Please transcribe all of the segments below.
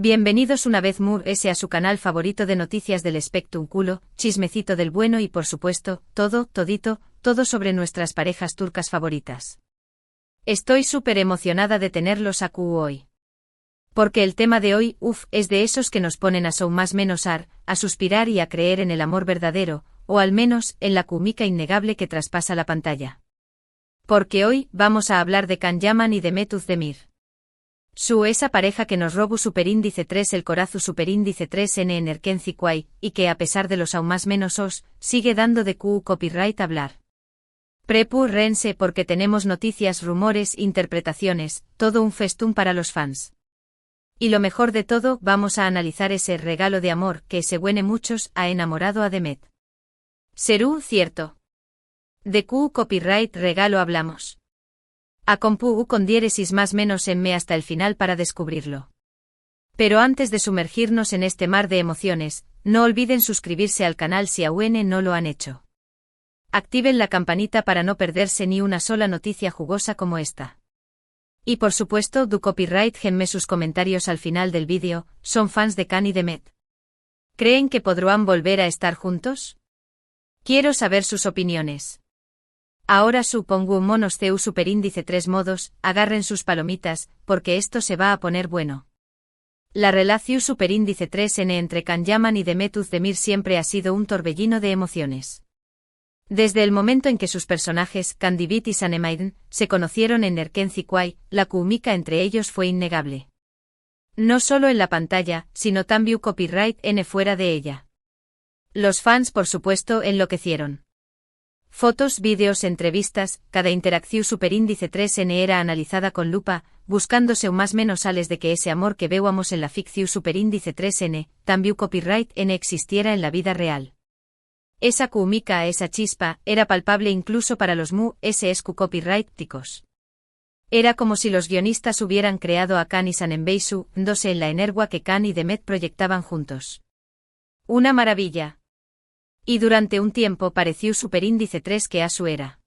Bienvenidos una vez más a su canal favorito de noticias del espectáculo, chismecito del bueno y por supuesto, todo sobre nuestras parejas turcas favoritas. Estoy súper emocionada de tenerlos aquí hoy. Porque el tema de hoy, es de esos que nos ponen a más menos a suspirar y a creer en el amor verdadero, o al menos, en la química innegable que traspasa la pantalla. Porque hoy, vamos a hablar de Can Yaman y Demet Özdemir. Esa pareja que nos robó superíndice 3 el corazu superíndice 3 en Erkenci Quay, y que a pesar de los aún más menos sigue dando de copyright hablar. Prepárense porque tenemos noticias, rumores, interpretaciones, todo un festún para los fans. Y lo mejor de todo, vamos a analizar ese regalo de amor que según muchos ha enamorado a Demet. ¿Será cierto? ¿De copyright regalo hablamos? Acompú con diéresis más menos en me hasta el final para descubrirlo. Pero antes de sumergirnos en este mar de emociones, no olviden suscribirse al canal si aún no lo han hecho. Activen la campanita para no perderse ni una sola noticia jugosa como esta. Y por supuesto, du copyright genme sus comentarios al final del vídeo. ¿Son fans de Can y Demet? ¿Creen que podrán volver a estar juntos? Quiero saber sus opiniones. Ahora supongo monos CU superíndice 3 modos, agarren sus palomitas, porque esto se va a poner bueno. La relación superíndice 3N entre Can Yaman y Demet Özdemir siempre ha sido un torbellino de emociones. Desde el momento en que sus personajes, Candivit y Sanemaiden, se conocieron en Erkenci Quay, la química entre ellos fue innegable. No solo en la pantalla, sino también copyright N fuera de ella. Los fans por supuesto enloquecieron. Fotos, vídeos, entrevistas, cada interacción superíndice 3N era analizada con lupa, buscándose o más menos sales de que ese amor que veamos en la ficción superíndice 3N, también copyright N existiera en la vida real. Esa química, esa chispa, era palpable incluso para los SSQ copyrighticos. Era como si los guionistas hubieran creado a Can y Sanembeisu, dándose en la energía que Can y Demet proyectaban juntos. Una maravilla. Y durante un tiempo pareció superíndice 3 que a su era.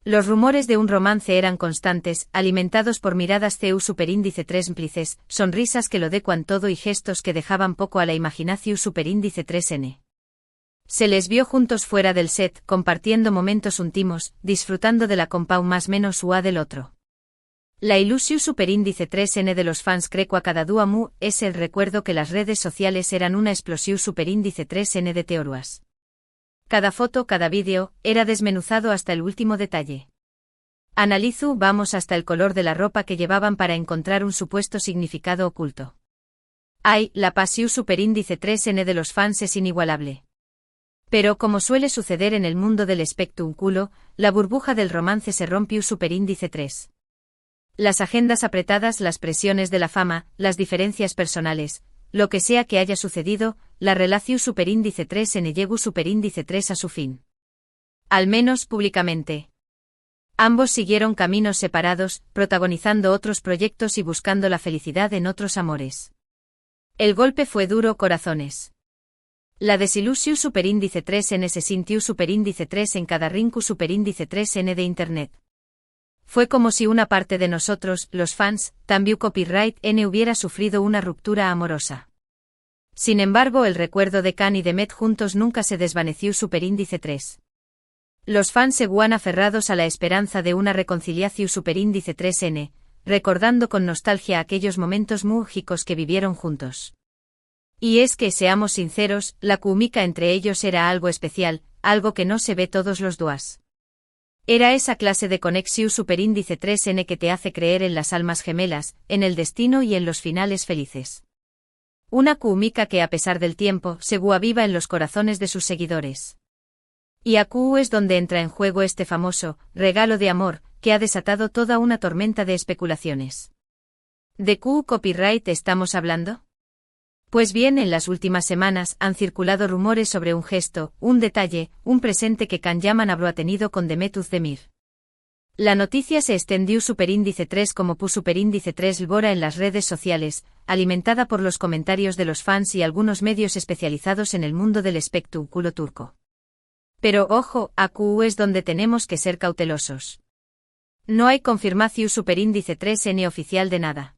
Los rumores de un romance eran constantes, alimentados por miradas CU superíndice 3 cómplices, sonrisas que lo decuan todo y gestos que dejaban poco a la imaginación superíndice 3N. Se les vio juntos fuera del set, compartiendo momentos íntimos, disfrutando de la compa más menos ua del otro. La ilusión superíndice 3N de los fans creco a cada dúa es el recuerdo que las redes sociales eran una explosión superíndice 3N de teorías. Cada foto, cada vídeo, era desmenuzado hasta el último detalle. Analizu, vamos hasta el color de la ropa que llevaban para encontrar un supuesto significado oculto. La pasión superíndice 3N de los fans es inigualable. Pero como suele suceder en el mundo del espectáculo, la burbuja del romance se rompió superíndice 3. Las agendas apretadas, las presiones de la fama, las diferencias personales, lo que sea que haya sucedido, la relación superíndice 3N llegó superíndice 3 a su fin. Al menos públicamente. Ambos siguieron caminos separados, protagonizando otros proyectos y buscando la felicidad en otros amores. El golpe fue duro, corazones. La desilusión superíndice 3N se sintió superíndice 3 en cada rinku superíndice 3N de internet. Fue como si una parte de nosotros, los fans, también copyright N hubiera sufrido una ruptura amorosa. Sin embargo, el recuerdo de Can y Demet juntos nunca se desvaneció superíndice 3. Los fans seguían aferrados a la esperanza de una reconciliación superíndice 3N, recordando con nostalgia aquellos momentos mágicos que vivieron juntos. Y es que, seamos sinceros, la química entre ellos era algo especial, algo que no se ve todos los días. Era esa clase de conexión superíndice 3N que te hace creer en las almas gemelas, en el destino y en los finales felices. Una química que a pesar del tiempo, seguía viva en los corazones de sus seguidores. Y aquí es donde entra en juego este famoso regalo de amor, que ha desatado toda una tormenta de especulaciones. ¿De qué copyright estamos hablando? Pues bien, en las últimas semanas han circulado rumores sobre un gesto, un detalle, un presente que Can Yaman habrá tenido con Demet Özdemir. La noticia se extendió superíndice 3 como superíndice 3 Lbora en las redes sociales, alimentada por los comentarios de los fans y algunos medios especializados en el mundo del espectáculo turco. Pero ojo, aquí es donde tenemos que ser cautelosos. No hay confirmación superíndice 3N oficial de nada.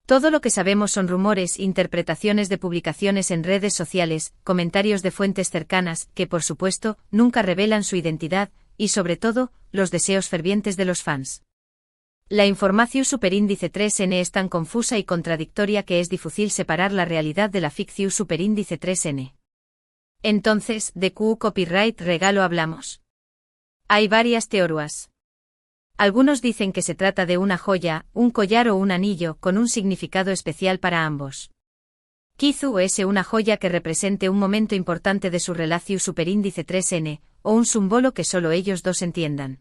Todo lo que sabemos son rumores, interpretaciones de publicaciones en redes sociales, comentarios de fuentes cercanas, que por supuesto, nunca revelan su identidad, y sobre todo, los deseos fervientes de los fans. La información superíndice 3n es tan confusa y contradictoria que es difícil separar la realidad de la ficción superíndice 3n. Entonces, ¿de qué copyright regalo hablamos? Hay varias teorías. Algunos dicen que se trata de una joya, un collar o un anillo con un significado especial para ambos. Quizá es una joya que represente un momento importante de su relación superíndice 3n, o un símbolo que solo ellos dos entiendan.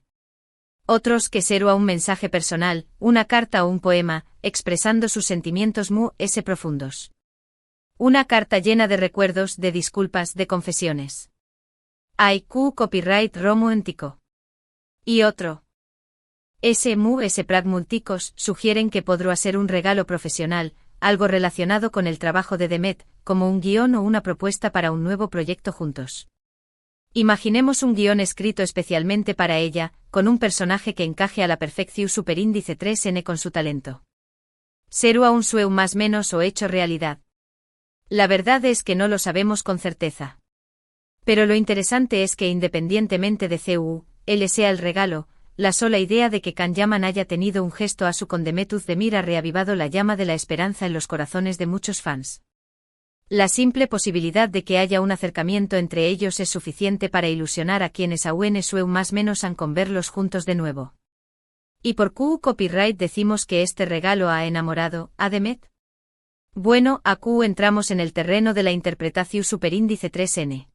Otros que será un mensaje personal, una carta o un poema, expresando sus sentimientos profundos. Una carta llena de recuerdos, de disculpas, de confesiones. Hay copyright romántico. Y otro. S pragmáticos sugieren que podrá ser un regalo profesional, algo relacionado con el trabajo de Demet, como un guión o una propuesta para un nuevo proyecto juntos. Imaginemos un guión escrito especialmente para ella, con un personaje que encaje a la perfección superíndice 3n con su talento. ¿Será un sueño más menos o hecho realidad? La verdad es que no lo sabemos con certeza. Pero lo interesante es que independientemente de él sea el regalo, la sola idea de que Kanyaman haya tenido un gesto a su con Demetuz Demir ha reavivado la llama de la esperanza en los corazones de muchos fans. La simple posibilidad de que haya un acercamiento entre ellos es suficiente para ilusionar a quienes aún sueñan más menos han con verlos juntos de nuevo. ¿Y por qué copyright decimos que este regalo ha enamorado a Demet? Bueno, aquí entramos en el terreno de la interpretación superíndice 3n.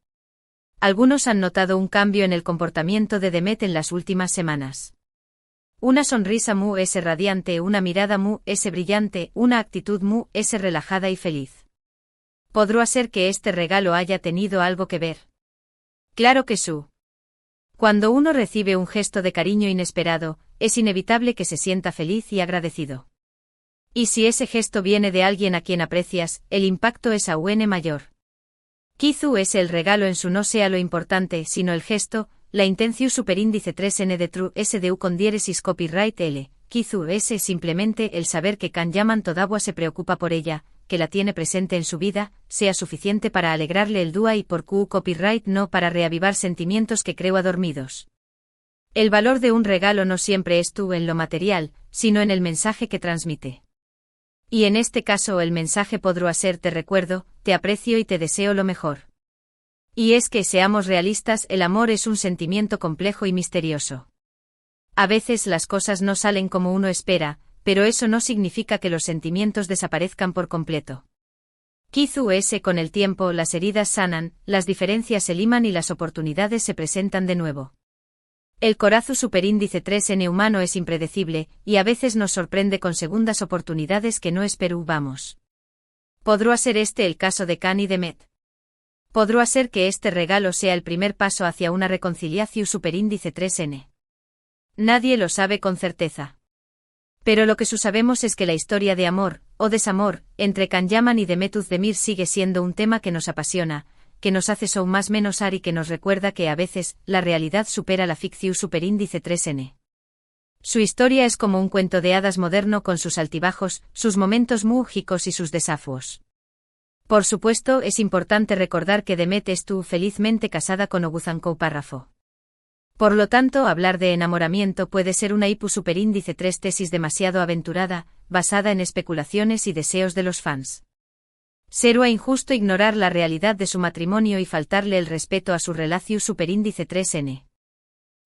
Algunos han notado un cambio en el comportamiento de Demet en las últimas semanas. Una sonrisa radiante, una mirada brillante, una actitud relajada y feliz. ¿Podrá ser que este regalo haya tenido algo que ver? Claro que sí. Cuando uno recibe un gesto de cariño inesperado, es inevitable que se sienta feliz y agradecido. Y si ese gesto viene de alguien a quien aprecias, el impacto es aún mayor. Quizá el regalo en su no sea lo importante, sino el gesto, la intención superíndice 3n de true sdu con diéresis copyright l. Quizá es simplemente el saber que Kanyaman todavía se preocupa por ella, que la tiene presente en su vida, sea suficiente para alegrarle el día y por copyright no para reavivar sentimientos que creo adormidos. El valor de un regalo no siempre es en lo material, sino en el mensaje que transmite. Y en este caso el mensaje podrá ser te recuerdo, te aprecio y te deseo lo mejor. Y es que seamos realistas, el amor es un sentimiento complejo y misterioso. A veces las cosas no salen como uno espera, pero eso no significa que los sentimientos desaparezcan por completo. Quizá con el tiempo las heridas sanan, las diferencias se liman y las oportunidades se presentan de nuevo. El corazón superíndice 3n humano es impredecible, y a veces nos sorprende con segundas oportunidades que no esperábamos. ¿Podrá ser este el caso de Kan y Demet? ¿Podrá ser que este regalo sea el primer paso hacia una reconciliación superíndice 3n? Nadie lo sabe con certeza. Pero lo que sabemos es que la historia de amor, o desamor, entre Kanyaman y Demetuz Demir sigue siendo un tema que nos apasiona, que nos hace más menos y que nos recuerda que a veces, la realidad supera la ficción superíndice 3n. Su historia es como un cuento de hadas moderno con sus altibajos, sus momentos mágicos y sus desafíos. Por supuesto, es importante recordar que Demet estuvo felizmente casada con Oguzhankou Párrafo. Por lo tanto, hablar de enamoramiento puede ser una hipu superíndice 3 tesis demasiado aventurada, basada en especulaciones y deseos de los fans. Será injusto ignorar la realidad de su matrimonio y faltarle el respeto a su relación superíndice 3n.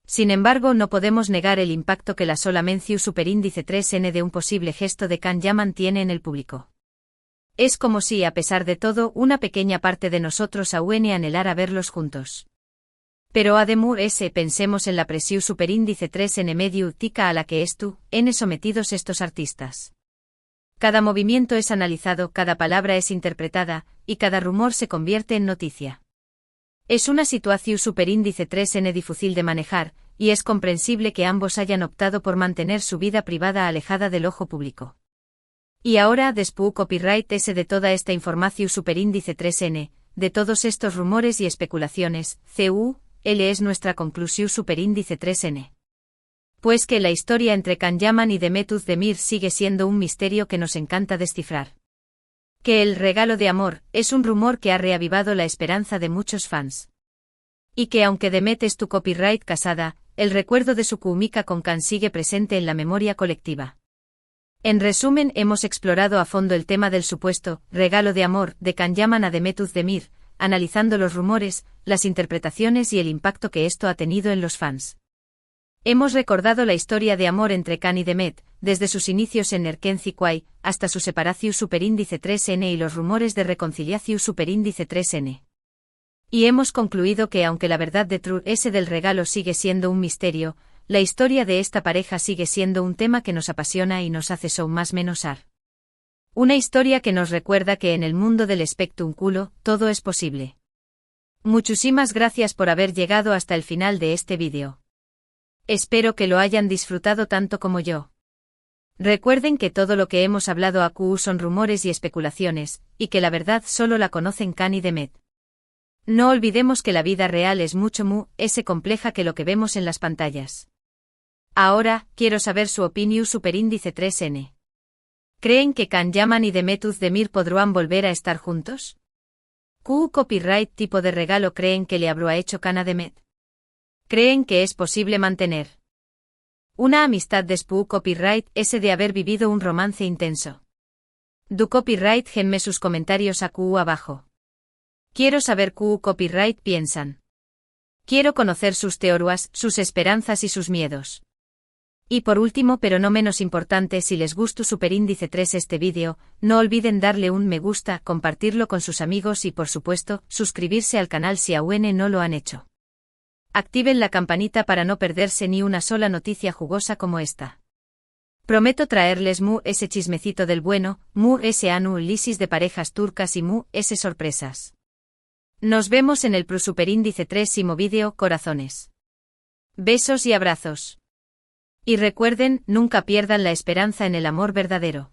Sin embargo, no podemos negar el impacto que la sola mención superíndice 3n de un posible gesto de Kanyaman tiene en el público. Es como si, a pesar de todo, una pequeña parte de nosotros aún anhelara verlos juntos. Pero además pensemos en la presión superíndice 3n medio tica a la que sometidos estos artistas. Cada movimiento es analizado, cada palabra es interpretada, y cada rumor se convierte en noticia. Es una situación superíndice 3n difícil de manejar, y es comprensible que ambos hayan optado por mantener su vida privada alejada del ojo público. Y ahora, después copyright de toda esta información superíndice 3n, de todos estos rumores y especulaciones, es nuestra conclusión superíndice 3n. Pues que la historia entre Can Yaman y Demet Özdemir sigue siendo un misterio que nos encanta descifrar. Que el regalo de amor es un rumor que ha reavivado la esperanza de muchos fans. Y que aunque Demet es tu copyright casada, el recuerdo de su química con Can sigue presente en la memoria colectiva. En resumen, hemos explorado a fondo el tema del supuesto regalo de amor de Can Yaman a Demet Özdemir, analizando los rumores, las interpretaciones y el impacto que esto ha tenido en los fans. Hemos recordado la historia de amor entre Can y Demet, desde sus inicios en Erkenci Quay, hasta su separación superíndice 3N y los rumores de reconciliación superíndice 3N. Y hemos concluido que aunque la verdad de True S del regalo sigue siendo un misterio, la historia de esta pareja sigue siendo un tema que nos apasiona y nos hace son más menosar. Una historia que nos recuerda que en el mundo del espectáculo, todo es posible. Muchísimas gracias por haber llegado hasta el final de este vídeo. Espero que lo hayan disfrutado tanto como yo. Recuerden que todo lo que hemos hablado aquí son rumores y especulaciones, y que la verdad solo la conocen Can y Demet. No olvidemos que la vida real es mucho más compleja que lo que vemos en las pantallas. Ahora, quiero saber su opinión superíndice 3N. ¿Creen que Can Yaman y Demet Özdemir podrán volver a estar juntos? ¿Qué copyright tipo de regalo creen que le habrá hecho Can a Demet? ¿Creen que es posible mantener una amistad después copyright ese de haber vivido un romance intenso? Du copyright genme sus comentarios aquí abajo. Quiero saber qué copyright piensan. Quiero conocer sus teorías, sus esperanzas y sus miedos. Y por último pero no menos importante, si les gustó superíndice 3 este vídeo, no olviden darle un me gusta, compartirlo con sus amigos y por supuesto, suscribirse al canal si aún no lo han hecho. Activen la campanita para no perderse ni una sola noticia jugosa como esta. Prometo traerles ese chismecito del bueno, ese análisis de parejas turcas y ese sorpresas. Nos vemos en el superíndice 3º vídeo, corazones. Besos y abrazos. Y recuerden, nunca pierdan la esperanza en el amor verdadero.